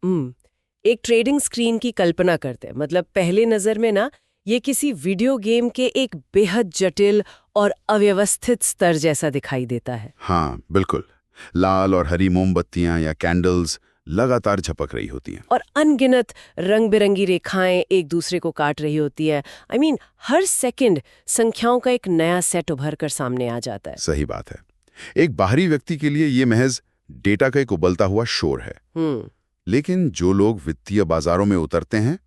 एक trading screen की कल्पना करते हैं, मतलब पहले नजर में ना ये किसी वीडियो गेम के एक बेहद जटिल और अव्यवस्थित स्तर जैसा दिखाई देता है। हाँ बिल्कुल। लाल और हरी मोमबत्तियां या कैंडल्स लगातार झपक रही होती हैं। और अनगिनत रंग बिरंगी रेखाएं एक दूसरे को काट रही होती है। हर सेकंड संख्याओं का एक नया सेट उभर कर सामने आ जाता है। सही बात है। एक बाहरी व्यक्ति के लिए ये महज डेटा का एक उबलता हुआ शोर है। लेकिन जो लोग वित्तीय बाजारों में उतरते हैं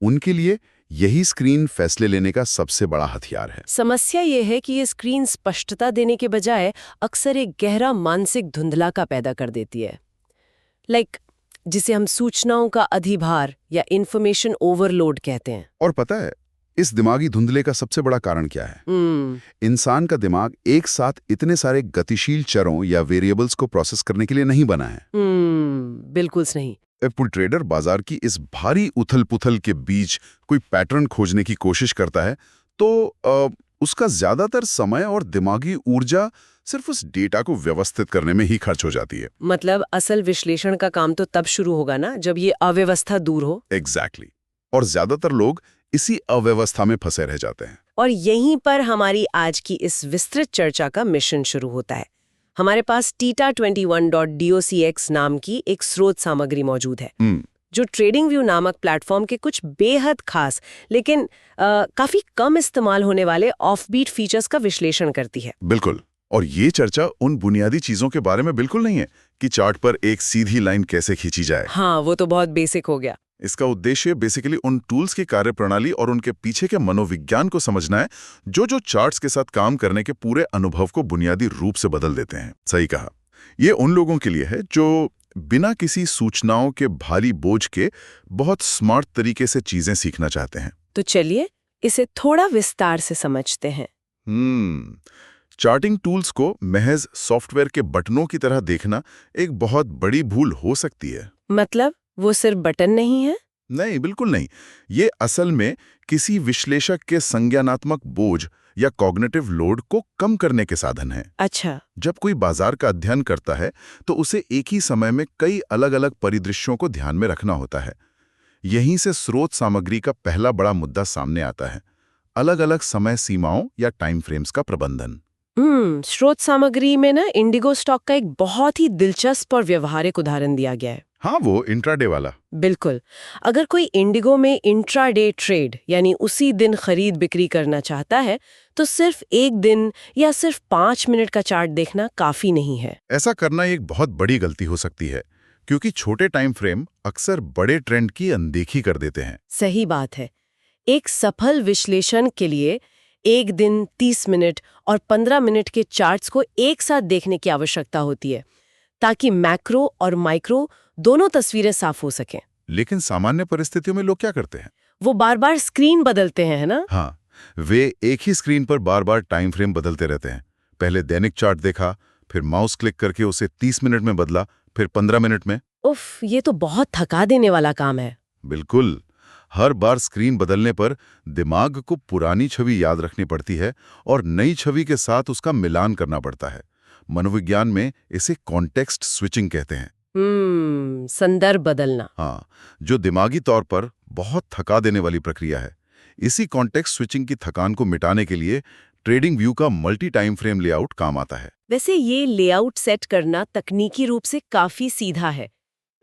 उनके लिए यही स्क्रीन फैसले लेने का सबसे बड़ा हथियार है। समस्या ये है कि ये स्क्रीन स्पष्टता देने के बजाय अक्सर एक गहरा मानसिक धुंधलाका पैदा कर देती है। जिसे हम सूचनाओं का अधिभार या इंफॉर्मेशन ओवरलोड कहते हैं। और पता है इस दिमागी धुंधले का सबसे बड़ा कारण क्या है? इंसान का दिमाग एक साथ इतने सारे गतिशील चरों या वेरिएबल्स को प्रोसेस करने के लिए नहीं बना है। बिल्कुल नहीं। जब ट्रेडर बाजार की इस भारी उथल-पुथल के बीच कोई पैटर्न खोजने की कोशिश करता है तो उसका ज्यादातर समय और दिमागी ऊर्जा सिर्फ उस डेटा को व्यवस्थित करने में ही खर्च हो जाती है। मतलब असल विश्लेषण का काम तो तब शुरू होगा ना जब ये अव्यवस्था दूर हो। एग्जैक्टली। और ज्यादातर लोग इसी अव्यवस्था में फंसे रह जाते हैं। और यहीं पर हमारी आज की इस विस्तृत चर्चा का मिशन शुरू होता है। हमारे पास Tita21.docx नाम की एक स्रोत सामग्री मौजूद है जो ट्रेडिंग व्यू नामक प्लेटफॉर्म के कुछ बेहद खास लेकिन काफी कम इस्तेमाल होने वाले ऑफबीट फीचर्स का विश्लेषण करती है। बिल्कुल। और ये चर्चा उन बुनियादी चीजों के बारे में बिल्कुल नहीं है कि चार्ट पर एक सीधी लाइन कैसे खींची जाए। हाँ, वो तो बहुत बेसिक हो गया। इसका उद्देश्य बेसिकली उन टूल्स की कार्यप्रणाली और उनके पीछे के मनोविज्ञान को समझना है जो चार्ट्स के साथ काम करने के पूरे अनुभव को बुनियादी रूप से बदल देते हैं। सही कहा। ये उन लोगों के लिए है जो बिना किसी सूचनाओं के भारी बोझ के बहुत स्मार्ट तरीके से चीजें सीखना चाहते हैं। तो चलिए इसे थोड़ा विस्तार से समझते हैं। चार्टिंग टूल्स को महज सॉफ्टवेयर के बटनों की तरह देखना एक बहुत बड़ी भूल हो सकती है। मतलब वो सिर्फ बटन नहीं है? नहीं, बिल्कुल नहीं। ये असल में किसी विश्लेषक के संज्ञानात्मक बोझ या कॉग्निटिव लोड को कम करने के साधन हैं। अच्छा। जब कोई बाजार का अध्ययन करता है तो उसे एक ही समय में कई अलग-अलग परिदृश्यों को ध्यान में रखना होता है। यहीं से स्रोत सामग्री का पहला बड़ा मुद्दा सामने आता है, अलग-अलग समय सीमाओं या टाइम फ्रेम्स का प्रबंधन। स्रोत सामग्री में ना इंडिगो स्टॉक का एक बहुत ही दिलचस्प और व्यवहारिक उदाहरण दिया गया है। हाँ, वो इंट्राडे वाला। बिल्कुल। अगर कोई इंडिगो में इंट्राडे ट्रेड यानी उसी दिन खरीद बिक्री करना चाहता है तो सिर्फ एक दिन या सिर्फ 5 मिनट का चार्ट देखना काफी नहीं है। ऐसा करना एक बहुत बड़ी गलती हो सकती है क्योंकि छोटे टाइम फ्रेम अक्सर बड़े ट्रेंड की अनदेखी कर देते हैं। सही बात है। एक सफल विश्लेषण के लिए एक दिन, 30 मिनट और 15 मिनट के चार्ट्स को एक साथ देखने की आवश्यकता होती है ताकि मैक्रो और माइक्रो दोनों तस्वीरें साफ हो सकें। लेकिन सामान्य परिस्थितियों में लोग क्या करते हैं? वो बार बार स्क्रीन बदलते हैं, है ना? हाँ, वे एक ही स्क्रीन पर बार बार टाइम फ्रेम बदलते रहते हैं। पहले दैनिक चार्ट देखा, फिर माउस क्लिक करके उसे 30 मिनट में बदला, फिर 15 मिनट में। उफ, ये तो बहुत थका देने वाला काम है। बिल्कुल। हर बार स्क्रीन बदलने पर दिमाग को पुरानी छवि याद रखनी पड़ती है और नई छवि के साथ उसका मिलान करना पड़ता है। मनोविज्ञान में इसे कॉन्टेक्स्ट स्विचिंग कहते हैं। संदर्भ बदलना। हाँ, जो दिमागी तौर पर बहुत थका देने वाली प्रक्रिया है। इसी कॉन्टेक्स्ट स्विचिंग की थकान को मिटाने के लिए ट्रेडिंग व्यू का मल्टी टाइम फ्रेम लेआउट काम आता है। वैसे ये लेआउट सेट करना तकनीकी रूप से काफी सीधा है।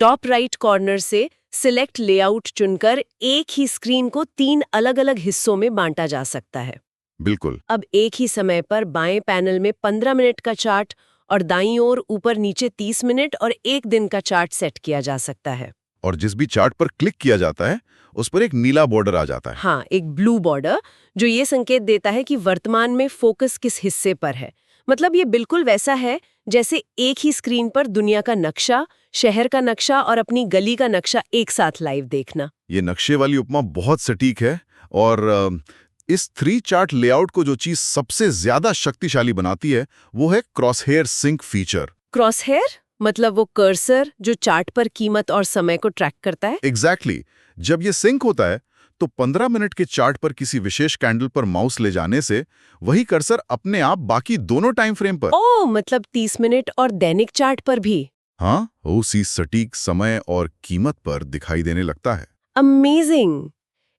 टॉप राइट कॉर्नर से सिलेक्ट लेआउट चुनकर एक ही स्क्रीन को 3 अलग-अलग हिस्सों में बांटा जा सकता है। बिल्कुल। अब एक ही समय पर बाएं पैनल में 15 मिनट का चार्ट और दाईं ओर ऊपर नीचे 30 मिनट और एक दिन का चार्ट सेट किया जा सकता है। और जिस भी चार्ट पर क्लिक किया जाता है उस पर एक नीला बॉर्डर आ जाता है। हाँ, एक ब्लू बॉर्डर जो ये संकेत देता है कि वर्तमान में फोकस किस हिस्से पर है। मतलब ये बिल्कुल वैसा है जैसे एक ही स्क्रीन पर दुनिया का नक्शा, शहर का नक्शा और अपनी गली का नक्शा एक साथ लाइव देखना। ये नक्शे वाली उपमा बहुत सटीक है। और इस 3 चार्ट लेआउट को जो चीज सबसे ज्यादा शक्तिशाली बनाती है वो है क्रॉसहेयर सिंक फीचर। क्रॉसहेयर मतलब वो कर्सर जो चार्ट पर कीमत और समय को ट्रैक करता है। एग्जैक्टली। जब ये सिंक होता है तो 15 मिनट के चार्ट पर किसी विशेष कैंडल पर माउस ले जाने से वही कर्सर अपने आप बाकी दोनों टाइम फ्रेम पर। ओह, मतलब 30 मिनट और दैनिक चार्ट पर भी। हाँ, उसी सटीक समय और कीमत पर दिखाई देने लगता है। अमेजिंग।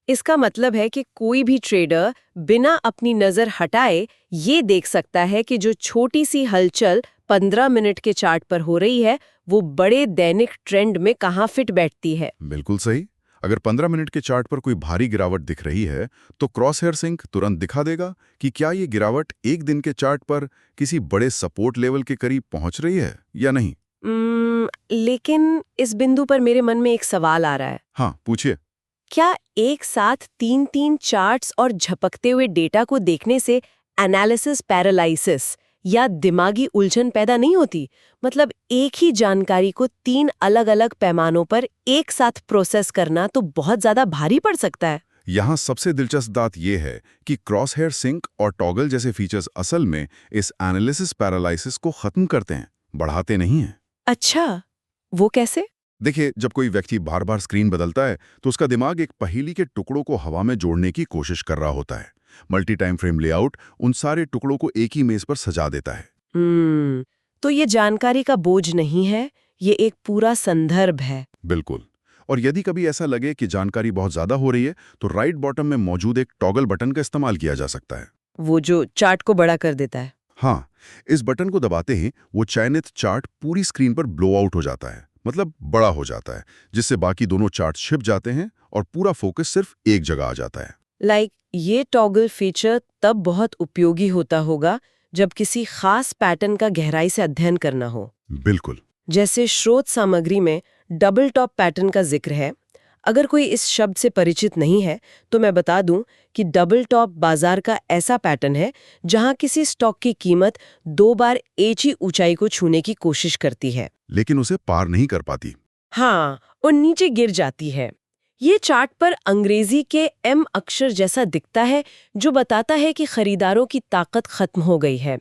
इसका मतलब है कि कोई भी ट्रेडर बिना अपनी नजर हटाए ये देख सकता है कि जो छोटी सी हलचल 15 मिनट के चार्ट पर हो रही है वो बड़े दैनिक ट्रेंड में कहाँ फिट बैठती है। बिल्कुल सही। अगर 15 मिनट के चार्ट पर कोई भारी गिरावट दिख रही है तो क्रॉस हेयर सिंक तुरंत दिखा देगा कि क्या ये गिरावट एक दिन के चार्ट पर किसी बड़े सपोर्ट लेवल के करीब पहुंच रही है या नहीं। लेकिन इस बिंदु पर मेरे मन में एक सवाल आ रहा है। हाँ, पूछिए। क्या एक साथ 3-3 चार्ट्स और झपकते हुए डेटा को देखने से एनालिसिस पैरालिसिस या दिमागी उलझन पैदा नहीं होती? मतलब एक ही जानकारी को 3 अलग-अलग पैमानों पर एक साथ प्रोसेस करना तो बहुत ज्यादा भारी पड़ सकता है। यहाँ सबसे दिलचस्प बात यह है कि क्रॉस हेयर सिंक और टॉगल जैसे फीचर्स असल में इस एनालिसिस पैरालिसिस को खत्म करते हैं, बढ़ाते नहीं हैं। अच्छा, वो कैसे? देखिए, जब कोई व्यक्ति बार बार स्क्रीन बदलता है तो उसका दिमाग एक पहेली के टुकड़ों को हवा में जोड़ने की कोशिश कर रहा होता है। मल्टी टाइम फ्रेम लेआउट उन सारे टुकड़ों को एक ही मेज पर सजा देता है। तो ये जानकारी का बोझ नहीं है, ये एक पूरा संदर्भ है। बिल्कुल। और यदि कभी ऐसा लगे कि जानकारी बहुत ज्यादा हो रही है तो राइट बॉटम में मौजूद एक टॉगल बटन का इस्तेमाल किया जा सकता है। वो जो चार्ट को बड़ा कर देता है। हाँ, इस बटन को दबाते ही वो चयनित चार्ट पूरी स्क्रीन पर ब्लो आउट हो जाता है, मतलब बड़ा हो जाता है, जिससे बाकी दोनों चार्ट छिप जाते हैं और पूरा फोकस सिर्फ एक जगह आ जाता है। ये टॉगल फीचर तब बहुत उपयोगी होता होगा जब किसी खास पैटर्न का गहराई से अध्ययन करना हो। बिल्कुल। जैसे स्रोत सामग्री में डबल टॉप पैटर्न का जिक्र है। अगर कोई इस शब्द से परिचित नहीं है तो मैं बता दूं कि डबल टॉप बाजार का ऐसा पैटर्न है जहां किसी स्टॉक की कीमत 2 बार एक ही ऊंचाई को छूने की कोशिश करती है, लेकिन उसे पार नहीं कर पाती। हाँ, और नीचे गिर जाती है। ये चार्ट पर अंग्रेजी के एम अक्षर जैसा दिखता है जो बताता है कि खरीदारों की ताकत खत्म हो गई है।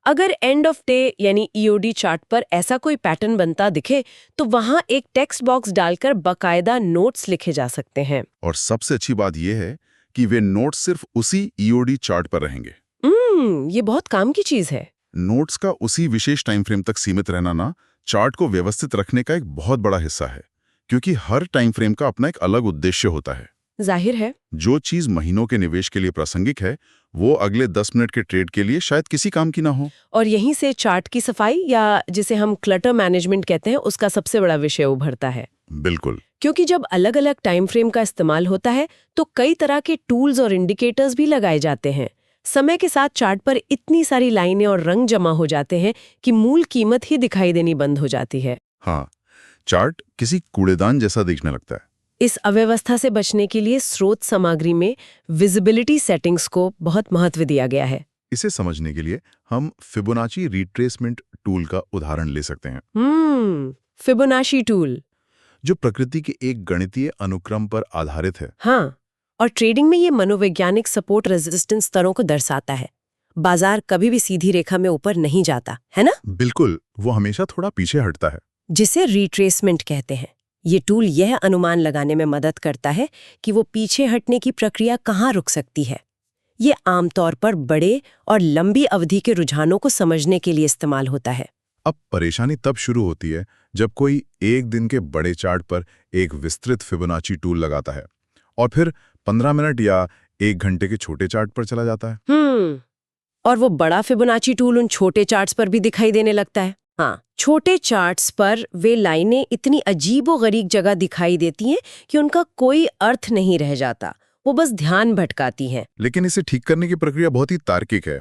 अगर एंड ऑफ डे यानी ईओडी चार्ट पर ऐसा कोई पैटर्न बनता दिखे तो वहां एक टेक्स्ट बॉक्स डालकर बकायदा नोट्स लिखे जा सकते हैं। और सबसे अच्छी बात यह है कि वे नोट्स सिर्फ उसी ईओडी चार्ट पर रहेंगे। ये बहुत काम की चीज है। नोट्स का उसी विशेष टाइम फ्रेम तक सीमित रहना ना चार्ट को व्यवस्थित रखने का एक बहुत बड़ा हिस्सा है, क्योंकि हर टाइम फ्रेम का अपना एक अलग उद्देश्य होता है। जाहिर है, जो चीज महीनों के निवेश के लिए प्रासंगिक है वो अगले 10 मिनट के ट्रेड के लिए शायद किसी काम की ना हो। और यहीं से चार्ट की सफाई या जिसे हम क्लटर मैनेजमेंट कहते हैं उसका सबसे बड़ा विषय उभरता है। बिल्कुल। क्योंकि जब अलग अलग टाइम फ्रेम का इस्तेमाल होता है तो कई तरह के टूल्स और इंडिकेटर्स भी लगाए जाते हैं। समय के साथ चार्ट पर इतनी सारी लाइनें और रंग जमा हो जाते हैं कि मूल कीमत ही दिखाई देनी बंद हो जाती है। हाँ, चार्ट किसी कूड़ेदान जैसा दिखने लगता है। इस अव्यवस्था से बचने के लिए स्रोत सामग्री में विजिबिलिटी सेटिंग्स को बहुत महत्व दिया गया है। इसे समझने के लिए हम फिबोनाची रिट्रेसमेंट टूल का उदाहरण ले सकते हैं। फिबोनाची टूल जो प्रकृति के एक गणितीय अनुक्रम पर आधारित है। हाँ, और ट्रेडिंग में ये मनोवैज्ञानिक सपोर्ट रेजिस्टेंस स्तरों को दर्शाता है। बाजार कभी भी सीधी रेखा में ऊपर नहीं जाता है ना? बिल्कुल, वो हमेशा थोड़ा पीछे हटता है, जिसे रिट्रेसमेंट कहते हैं। ये टूल यह अनुमान लगाने में मदद करता है कि वो पीछे हटने की प्रक्रिया कहाँ रुक सकती है। ये आमतौर पर बड़े और लंबी अवधि के रुझानों को समझने के लिए इस्तेमाल होता है। अब परेशानी तब शुरू होती है जब कोई एक दिन के बड़े चार्ट पर एक विस्तृत फिबोनाची टूल लगाता है और फिर 15 मिनट या 1 घंटे के छोटे चार्ट पर चला जाता है। और वो बड़ा फिबोनाची टूल उन छोटे चार्ट्स पर भी दिखाई देने लगता है। हाँ, छोटे चार्ट्स पर वे लाइनें इतनी अजीबोगरीब जगह दिखाई देती हैं कि उनका कोई अर्थ नहीं रह जाता, वो बस ध्यान भटकाती हैं। लेकिन इसे ठीक करने की प्रक्रिया बहुत ही तार्किक है।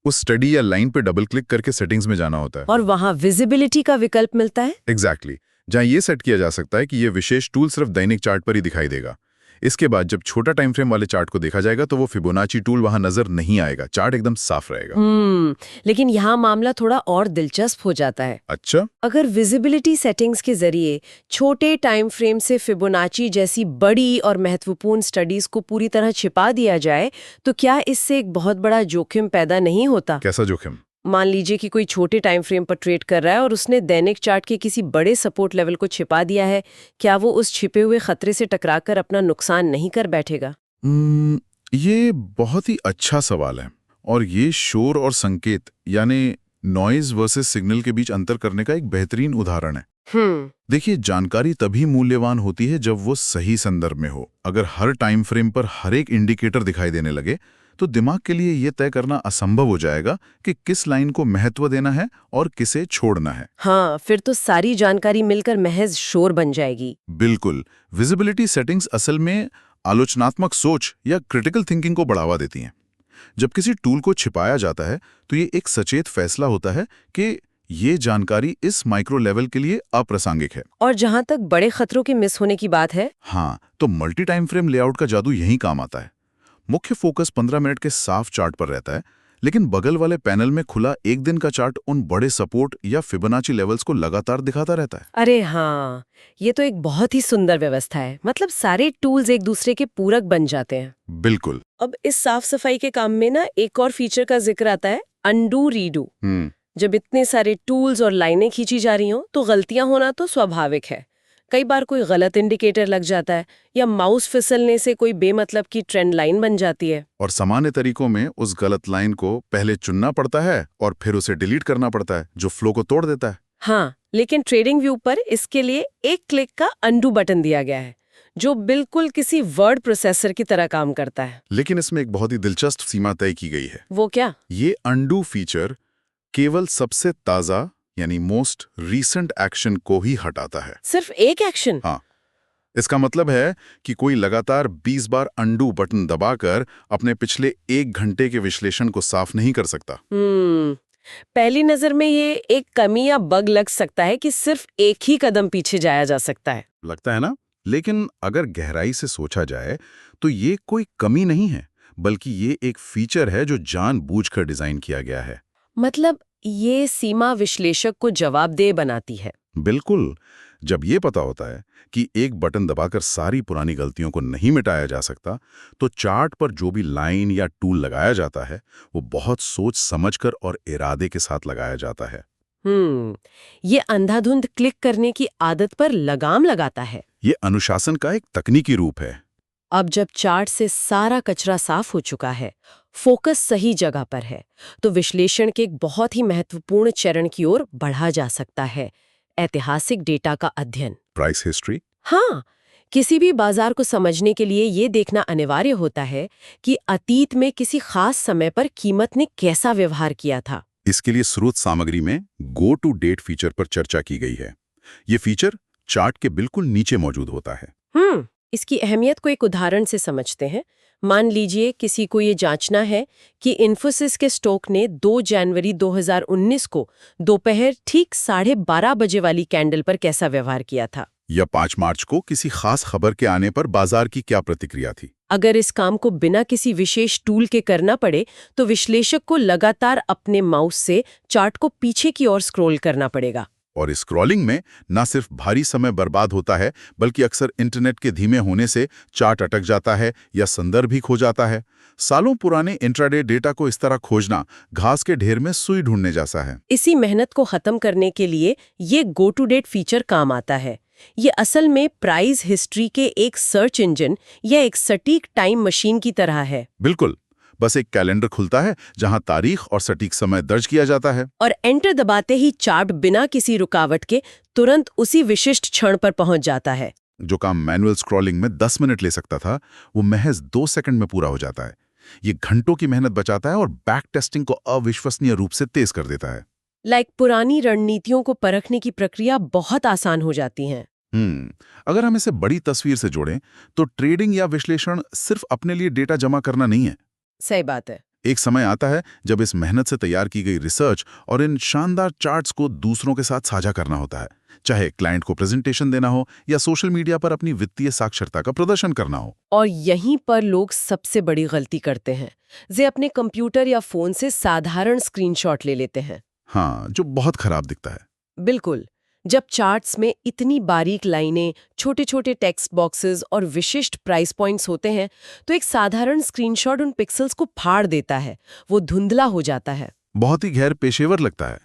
उस स्टडी या लाइन पे डबल क्लिक करके सेटिंग्स में जाना होता है और वहां विजिबिलिटी का विकल्प मिलता है। एग्जैक्टली, जहां ये सेट किया जा सकता है कि ये विशेष टूल सिर्फ दैनिक चार्ट पर ही दिखाई देगा। इसके बाद जब छोटा टाइम फ्रेम वाले चार्ट को देखा जाएगा तो वो फिबोनाची टूल वहां नजर नहीं आएगा, चार्ट एकदम साफ रहेगा। लेकिन यहाँ मामला थोड़ा और दिलचस्प हो जाता है। अच्छा, अगर विजिबिलिटी सेटिंग्स के जरिए छोटे टाइम फ्रेम से फिबोनाची जैसी बड़ी और महत्वपूर्ण स्टडीज को पूरी तरह छिपा दिया जाए तो क्या इससे एक बहुत बड़ा जोखिम पैदा नहीं होता? कैसा जोखिम? मान लीजिए कि कोई छोटे टाइम फ्रेम पर ट्रेड कर रहा है और उसने दैनिक चार्ट के किसी बड़े सपोर्ट लेवल को छिपा दिया है, क्या वो उस छिपे हुए खतरे से टकराकर अपना नुकसान नहीं कर बैठेगा? ये बहुत ही अच्छा सवाल है और ये शोर और संकेत यानी नॉइज वर्सेस सिग्नल के बीच अंतर करने का एक बेहतरीन उदाहरण है। देखिए, जानकारी तभी मूल्यवान होती है जब वो सही संदर्भ में हो। अगर हर टाइम फ्रेम पर हर एक इंडिकेटर दिखाई देने लगे तो दिमाग के लिए यह तय करना असंभव हो जाएगा कि किस लाइन को महत्व देना है और किसे छोड़ना है। हाँ, फिर तो सारी जानकारी मिलकर महज शोर बन जाएगी। बिल्कुल। विजिबिलिटी सेटिंग्स असल में आलोचनात्मक सोच या क्रिटिकल थिंकिंग को बढ़ावा देती हैं। जब किसी टूल को छिपाया जाता है तो ये एक सचेत फैसला होता है कि ये जानकारी इस माइक्रो लेवल के लिए अप्रासंगिक है। और जहां तक बड़े खतरों के मिस होने की बात है, हाँ, तो मल्टी टाइम फ्रेम लेआउट का जादू यही काम आता है। मुख्य फोकस 15 मिनट के साफ चार्ट पर रहता है, लेकिन बगल वाले पैनल में खुला एक दिन का चार्ट उन बड़े सपोर्ट या फिबोनाची लेवल्स को लगातार दिखाता रहता है। अरे हाँ, ये तो एक बहुत ही सुंदर व्यवस्था है। मतलब सारे टूल्स एक दूसरे के पूरक बन जाते हैं। बिल्कुल। अब इस साफ सफाई के काम में ना एक और फीचर का जिक्र आता है, अनडू रीडू। जब इतने सारे टूल्स और लाइनें खींची जा रही हों तो गलतियां होना तो स्वाभाविक है। कई बार कोई गलत इंडिकेटर लग जाता है या माउस फिसलने से कोई बेमतलब की ट्रेंड लाइन बन जाती है। और सामान्य तरीकों में उस गलत लाइन को पहले चुनना पड़ता है और फिर उसे डिलीट करना पड़ता है, जो फ्लो को तोड़ देता है। हाँ, लेकिन ट्रेडिंग व्यू पर इसके लिए एक क्लिक का अनडू बटन दिया गया है, जो बिल्कुल किसी वर्ड प्रोसेसर की तरह काम करता है। लेकिन इसमें एक बहुत ही दिलचस्प सीमा तय की गई है। वो क्या? ये अनडू फीचर केवल सबसे ताजा यानी मोस्ट रीसेंट एक्शन को ही हटाता है। सिर्फ एक एक्शन? हाँ, इसका मतलब है कि कोई लगातार 20 बार अनडू बटन दबाकर अपने पिछले 1 घंटे के विश्लेषण को साफ नहीं कर सकता। पहली नजर में ये एक कमी या बग लग सकता है कि सिर्फ एक ही कदम पीछे जाया जा सकता है। लगता है ना? लेकिन अगर गहराई से सोचा जाए तो ये कोई कमी नहीं है, बल्कि ये एक फीचर है जो जानबूझकर डिजाइन किया गया है। मतलब ये सीमा विश्लेषक को जवाबदेह बनाती है। बिल्कुल। जब ये पता होता है कि एक बटन दबाकर सारी पुरानी गलतियों को नहीं मिटाया जा सकता, तो चार्ट पर जो भी लाइन या टूल लगाया जाता है वो बहुत सोच समझकर और इरादे के साथ लगाया जाता है। ये अंधाधुंध क्लिक करने की आदत पर लगाम लगाता है। ये अनुशासन का एक तकनीकी रूप है। अब जब चार्ट से सारा कचरा साफ हो चुका है, फोकस सही जगह पर है, तो विश्लेषण के एक बहुत ही महत्वपूर्ण चरण की ओर बढ़ा जा सकता है, ऐतिहासिक डेटा का अध्ययन। Price history? हाँ, किसी भी बाजार को समझने के लिए ये देखना अनिवार्य होता है कि अतीत में किसी खास समय पर कीमत ने कैसा व्यवहार किया था। इसके लिए स्रोत सामग्री में गो टू डेट फीचर पर चर्चा की गई है। ये फीचर चार्ट के बिल्कुल नीचे मौजूद होता है। इसकी अहमियत को एक उदाहरण से समझते हैं। मान लीजिए किसी को ये जांचना है कि इन्फोसिस के स्टॉक ने 2 जनवरी 2019 को दोपहर ठीक 12:30 बजे वाली कैंडल पर कैसा व्यवहार किया था, या 5 मार्च को किसी खास खबर के आने पर बाजार की क्या प्रतिक्रिया थी। अगर इस काम को बिना किसी विशेष टूल के करना पड़े तो विश्लेषक को लगातार अपने माउस से चार्ट को पीछे की ओर स्क्रॉल करना पड़ेगा। और इस स्क्रॉलिंग में न सिर्फ भारी समय बर्बाद होता है, बल्कि अक्सर इंटरनेट के धीमे होने से चार्ट अटक जाता है या संदर्भ भी खो जाता है। सालों पुराने इंट्राडे डेटा को इस तरह खोजना घास के ढेर में सुई ढूंढने जैसा है। इसी मेहनत को खत्म करने के लिए ये गो टू डेट फीचर काम आता है। ये असल में प्राइस हिस्ट्री के एक सर्च इंजन या एक सटीक टाइम मशीन की तरह है। बिल्कुल। बस एक कैलेंडर खुलता है जहां तारीख और सटीक समय दर्ज किया जाता है, और एंटर दबाते ही चार्ट बिना किसी रुकावट के तुरंत उसी विशिष्ट क्षण पर पहुंच जाता है। जो काम मैनुअल स्क्रॉलिंग में 10 मिनट ले सकता था, वो महज 2 सेकंड में पूरा हो जाता है। ये घंटों की मेहनत बचाता है और बैक टेस्टिंग को अविश्वसनीय रूप से तेज कर देता है। पुरानी रणनीतियों को परखने की प्रक्रिया बहुत आसान हो जाती है। अगर हम इसे बड़ी तस्वीर से जोड़ें तो ट्रेडिंग या विश्लेषण सिर्फ अपने लिए डेटा जमा करना नहीं है। सही बात है। एक समय आता है जब इस मेहनत से तैयार की गई रिसर्च और इन शानदार चार्ट्स को दूसरों के साथ साझा करना होता है, चाहे क्लाइंट को प्रेजेंटेशन देना हो या सोशल मीडिया पर अपनी वित्तीय साक्षरता का प्रदर्शन करना हो। और यहीं पर लोग सबसे बड़ी गलती करते हैं, वे अपने कंप्यूटर या फोन से साधारण स्क्रीनशॉट ले लेते हैं। हाँ, जो बहुत खराब दिखता है। बिल्कुल। जब चार्ट्स में इतनी बारीक लाइनें, छोटे छोटे टेक्स्ट बॉक्सेस और विशिष्ट प्राइस पॉइंट्स होते हैं तो एक साधारण स्क्रीनशॉट उन पिक्सेल्स को फाड़ देता है, वो धुंधला हो जाता है। बहुत ही गैर पेशेवर लगता है।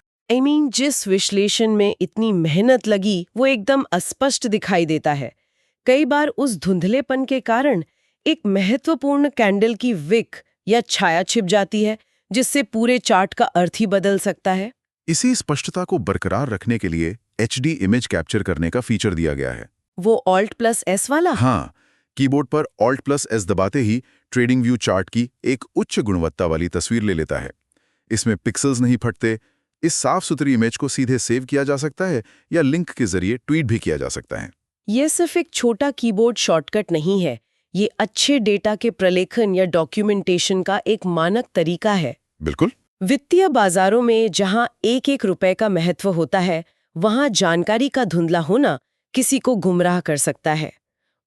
जिस विश्लेषण में इतनी मेहनत लगी वो एकदम अस्पष्ट दिखाई देता है। कई बार उस धुंधलेपन के कारण एक महत्वपूर्ण कैंडल की विक या छाया छिप जाती है, जिससे पूरे चार्ट का अर्थ ही बदल सकता है। इसी स्पष्टता को बरकरार रखने के लिए HD इमेज कैप्चर करने का फीचर दिया गया है। वो Alt+S वाला? हाँ, कीबोर्ड पर Alt+S दबाते ही ट्रेडिंग व्यू चार्ट की एक उच्च गुणवत्ता वाली तस्वीर ले लेता है। इसमें पिक्सेल्स नहीं फटते। इस साफ सुथरी इमेज को सीधे सेव किया जा सकता है या लिंक के जरिए ट्वीट भी किया जा सकता है। ये सिर्फ एक छोटा कीबोर्ड शॉर्टकट नहीं है, ये अच्छे डेटा के प्रलेखन या डॉक्यूमेंटेशन का एक मानक तरीका है। बिल्कुल। वित्तीय बाजारों में जहां एक एक रुपए का महत्व होता है, वहां जानकारी का धुंधला होना किसी को गुमराह कर सकता है।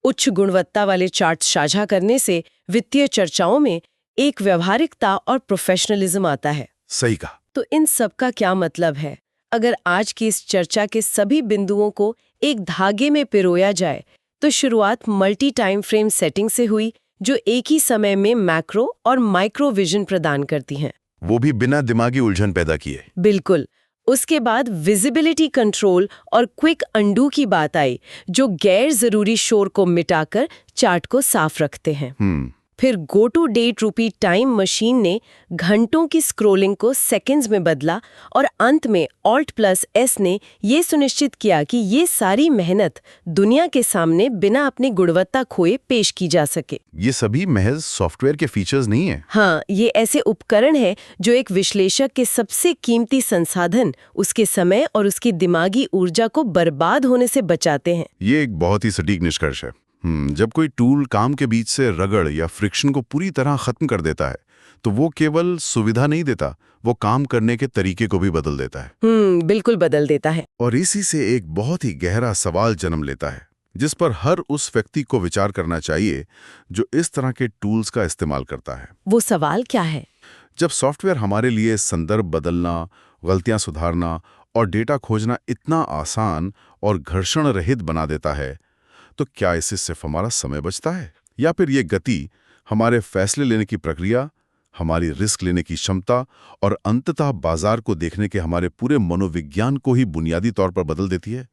उच्च गुणवत्ता वाले चार्ट्स साझा करने से वित्तीय चर्चाओं में एक व्यवहारिकता और प्रोफेशनलिज्म आता है। सही कहा। तो इन सब का क्या मतलब है? अगर आज की इस चर्चा के सभी बिंदुओं को एक धागे में पिरोया जाए, तो शुरुआत मल्टी टाइम फ्रेम सेटिंग से हुई, जो एक ही समय में मैक्रो और माइक्रो विजन प्रदान करती हैं। वो भी बिना दिमागी उलझन पैदा किए। बिल्कुल। उसके बाद विजिबिलिटी कंट्रोल और क्विक अंडू की बात आई, जो गैर जरूरी शोर को मिटाकर चार्ट को साफ रखते हैं। फिर गो टू डेट रूपी टाइम मशीन ने घंटों की स्क्रोलिंग को सेकंड्स में बदला, और अंत में Alt+S ने ये सुनिश्चित किया कि ये सारी मेहनत दुनिया के सामने बिना अपनी गुणवत्ता खोए पेश की जा सके। ये सभी महज सॉफ्टवेयर के फीचर्स नहीं हैं। हाँ, ये ऐसे उपकरण हैं जो एक विश्लेषक के सबसे कीमती संसाधन, उसके समय और उसकी दिमागी ऊर्जा को बर्बाद होने से बचाते हैं। ये एक बहुत ही सटीक निष्कर्ष है। जब कोई टूल काम के बीच से रगड़ या फ्रिक्शन को पूरी तरह खत्म कर देता है, तो वो केवल सुविधा नहीं देता, वो काम करने के तरीके को भी बदल देता है। बिल्कुल बदल देता है। और इसी से एक बहुत ही गहरा सवाल जन्म लेता है, जिस पर हर उस व्यक्ति को विचार करना चाहिए जो इस तरह के टूल्स का इस्तेमाल करता है। वो सवाल क्या है? जब सॉफ्टवेयर हमारे लिए संदर्भ बदलना, गलतियां सुधारना और डेटा खोजना इतना आसान और घर्षण रहित बना देता है, तो क्या इससे सिर्फ हमारा समय बचता है, या फिर ये गति हमारे फैसले लेने की प्रक्रिया, हमारी रिस्क लेने की क्षमता और अंततः बाजार को देखने के हमारे पूरे मनोविज्ञान को ही बुनियादी तौर पर बदल देती है?